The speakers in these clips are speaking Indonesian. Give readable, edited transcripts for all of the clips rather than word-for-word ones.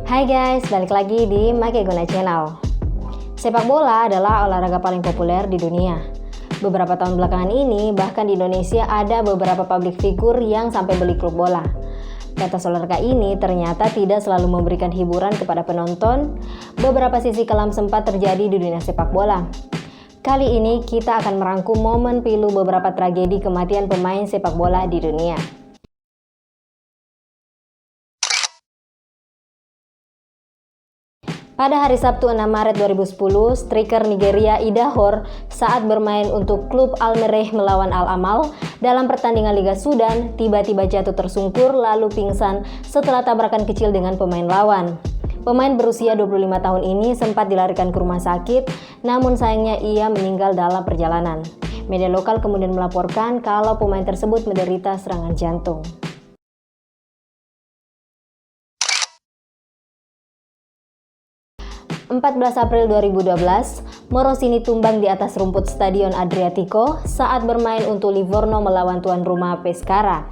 Hai guys, balik lagi di Make Guna Channel. Sepak bola adalah olahraga paling populer di dunia. Beberapa tahun belakangan ini, bahkan di Indonesia ada beberapa public figure yang sampai beli klub bola. Pentas olahraga ini ternyata tidak selalu memberikan hiburan kepada penonton. Beberapa sisi kelam sempat terjadi di dunia sepak bola. Kali ini kita akan merangkum momen pilu beberapa tragedi kematian pemain sepak bola di dunia. Pada hari Sabtu 6 Maret 2010, striker Nigeria Idahor saat bermain untuk klub Al-Merreikh melawan Al-Amal dalam pertandingan Liga Sudan tiba-tiba jatuh tersungkur lalu pingsan setelah tabrakan kecil dengan pemain lawan. Pemain berusia 25 tahun ini sempat dilarikan ke rumah sakit, namun sayangnya ia meninggal dalam perjalanan. Media lokal kemudian melaporkan kalau pemain tersebut menderita serangan jantung. 14 April 2012, Morosini tumbang di atas rumput Stadion Adriatico saat bermain untuk Livorno melawan tuan rumah Pescara.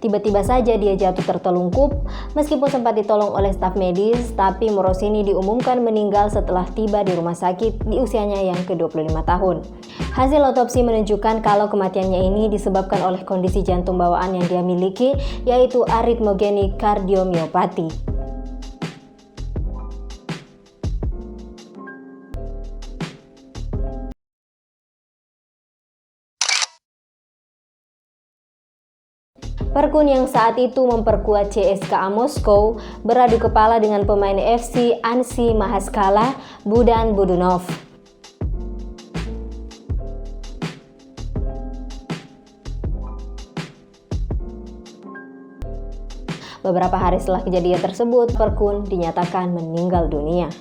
Tiba-tiba saja dia jatuh tertelungkup, meskipun sempat ditolong oleh staf medis, tapi Morosini diumumkan meninggal setelah tiba di rumah sakit di usianya yang ke-25 tahun. Hasil otopsi menunjukkan kalau kematiannya ini disebabkan oleh kondisi jantung bawaan yang dia miliki, yaitu aritmogenic cardiomyopathy. Perkun yang saat itu memperkuat CSKA Moskow beradu kepala dengan pemain FC Anssi Mahaskala, Budan Budunov. Beberapa hari setelah kejadian tersebut, Perkun dinyatakan meninggal dunia.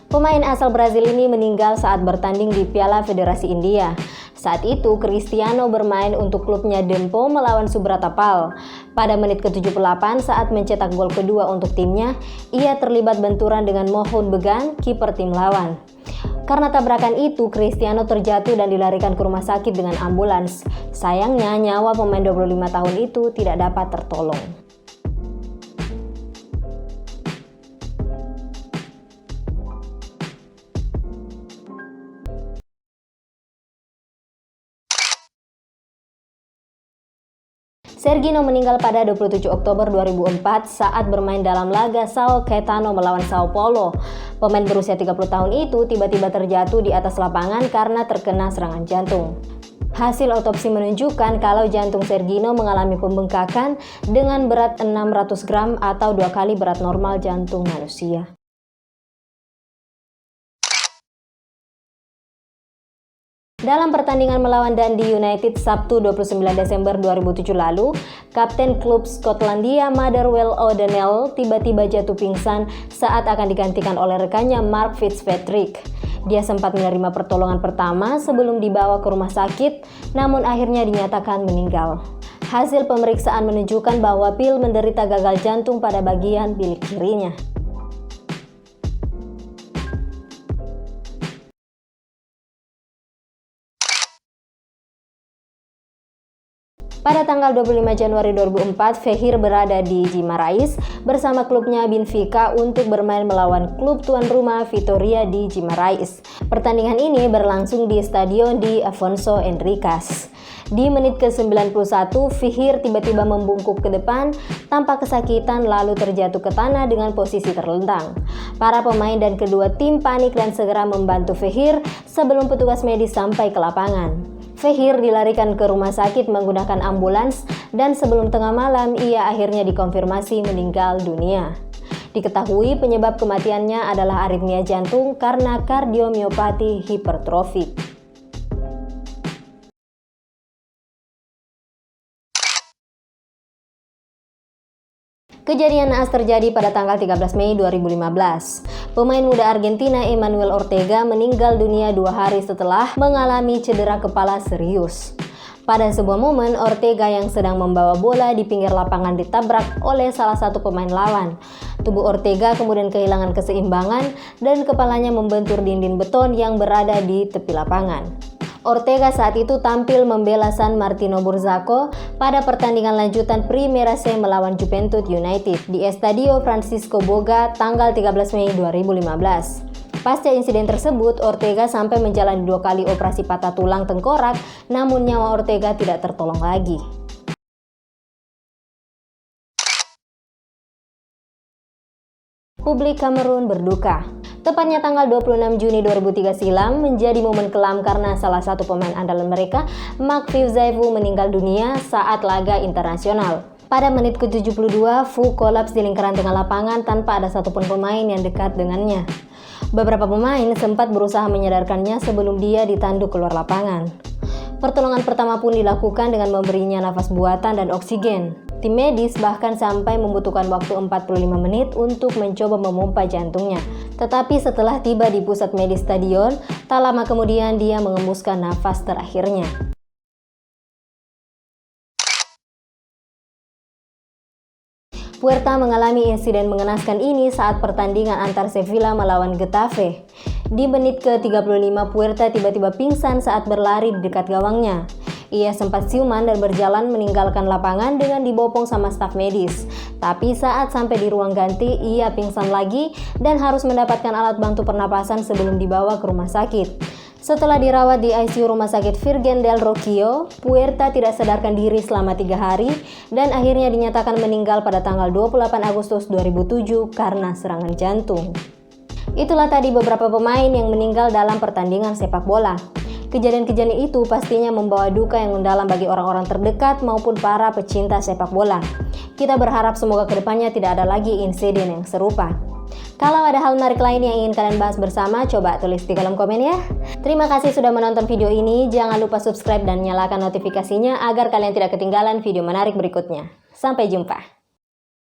Pemain asal Brazil ini meninggal saat bertanding di Piala Federasi India. Saat itu, Cristiano bermain untuk klubnya Dempo melawan Subratapal. Pada menit ke-78 saat mencetak gol kedua untuk timnya, ia terlibat benturan dengan Mohun Began, kiper tim lawan. Karena tabrakan itu, Cristiano terjatuh dan dilarikan ke rumah sakit dengan ambulans. Sayangnya, nyawa pemain 25 tahun itu tidak dapat tertolong. Serginho meninggal pada 27 Oktober 2004 saat bermain dalam laga São Caetano melawan Sao Paulo. Pemain berusia 30 tahun itu tiba-tiba terjatuh di atas lapangan karena terkena serangan jantung. Hasil otopsi menunjukkan kalau jantung Serginho mengalami pembengkakan dengan berat 600 gram atau 2 kali berat normal jantung manusia. Dalam pertandingan melawan Dundee United Sabtu 29 Desember 2007 lalu, kapten klub Skotlandia Motherwell O'Donnell tiba-tiba jatuh pingsan saat akan digantikan oleh rekannya Mark Fitzpatrick. Dia sempat menerima pertolongan pertama sebelum dibawa ke rumah sakit, namun akhirnya dinyatakan meninggal. Hasil pemeriksaan menunjukkan bahwa Phil menderita gagal jantung pada bagian bilik kirinya. Pada tanggal 25 Januari 2004, Fehir berada di Guimarães bersama klubnya Benfica untuk bermain melawan klub tuan rumah Vitória di Guimarães. Pertandingan ini berlangsung di Stadion di Afonso Henriques. Di menit ke-91, Fehir tiba-tiba membungkuk ke depan tanpa kesakitan lalu terjatuh ke tanah dengan posisi terlentang. Para pemain dan kedua tim panik dan segera membantu Fehir sebelum petugas medis sampai ke lapangan. Fehir dilarikan ke rumah sakit menggunakan ambulans dan sebelum tengah malam ia akhirnya dikonfirmasi meninggal dunia. Diketahui penyebab kematiannya adalah aritmia jantung karena kardiomyopati hipertrofik. Kejadian naas terjadi pada tanggal 13 Mei 2015. Pemain muda Argentina Emmanuel Ortega meninggal dunia 2 hari setelah mengalami cedera kepala serius. Pada sebuah momen, Ortega yang sedang membawa bola di pinggir lapangan ditabrak oleh salah satu pemain lawan. Tubuh Ortega kemudian kehilangan keseimbangan dan kepalanya membentur dinding beton yang berada di tepi lapangan. Ortega saat itu tampil membela San Martino Borsaco pada pertandingan lanjutan Primera C melawan Juventud United di Estadio Francisco Boga tanggal 13 Mei 2015. Pasca insiden tersebut, Ortega sampai menjalani 2 kali operasi patah tulang tengkorak, namun nyawa Ortega tidak tertolong lagi. Publik Kamerun berduka. Tepatnya tanggal 26 Juni 2003 silam menjadi momen kelam karena salah satu pemain andalan mereka, Marc Vivzaïevou, meninggal dunia saat laga internasional. Pada menit ke-72, Fu kolaps di lingkaran tengah lapangan tanpa ada satupun pemain yang dekat dengannya. Beberapa pemain sempat berusaha menyadarkannya sebelum dia ditanduk keluar lapangan. Pertolongan pertama pun dilakukan dengan memberinya nafas buatan dan oksigen. Tim medis bahkan sampai membutuhkan waktu 45 menit untuk mencoba memompa jantungnya. Tetapi setelah tiba di pusat medis stadion, tak lama kemudian dia mengembuskan nafas terakhirnya. Puerta mengalami insiden mengenaskan ini saat pertandingan antar Sevilla melawan Getafe. Di menit ke-35, Puerta tiba-tiba pingsan saat berlari di dekat gawangnya. Ia sempat siuman dan berjalan meninggalkan lapangan dengan dibopong sama staf medis. Tapi saat sampai di ruang ganti, ia pingsan lagi dan harus mendapatkan alat bantu pernapasan sebelum dibawa ke rumah sakit. Setelah dirawat di ICU Rumah Sakit Virgen del Rocío, Puerta tidak sadarkan diri selama 3 hari dan akhirnya dinyatakan meninggal pada tanggal 28 Agustus 2007 karena serangan jantung. Itulah tadi beberapa pemain yang meninggal dalam pertandingan sepak bola. Kejadian-kejadian itu pastinya membawa duka yang mendalam bagi orang-orang terdekat maupun para pecinta sepak bola. Kita berharap semoga kedepannya tidak ada lagi insiden yang serupa. Kalau ada hal menarik lain yang ingin kalian bahas bersama, coba tulis di kolom komen ya. Terima kasih sudah menonton video ini. Jangan lupa subscribe dan nyalakan notifikasinya agar kalian tidak ketinggalan video menarik berikutnya. Sampai jumpa.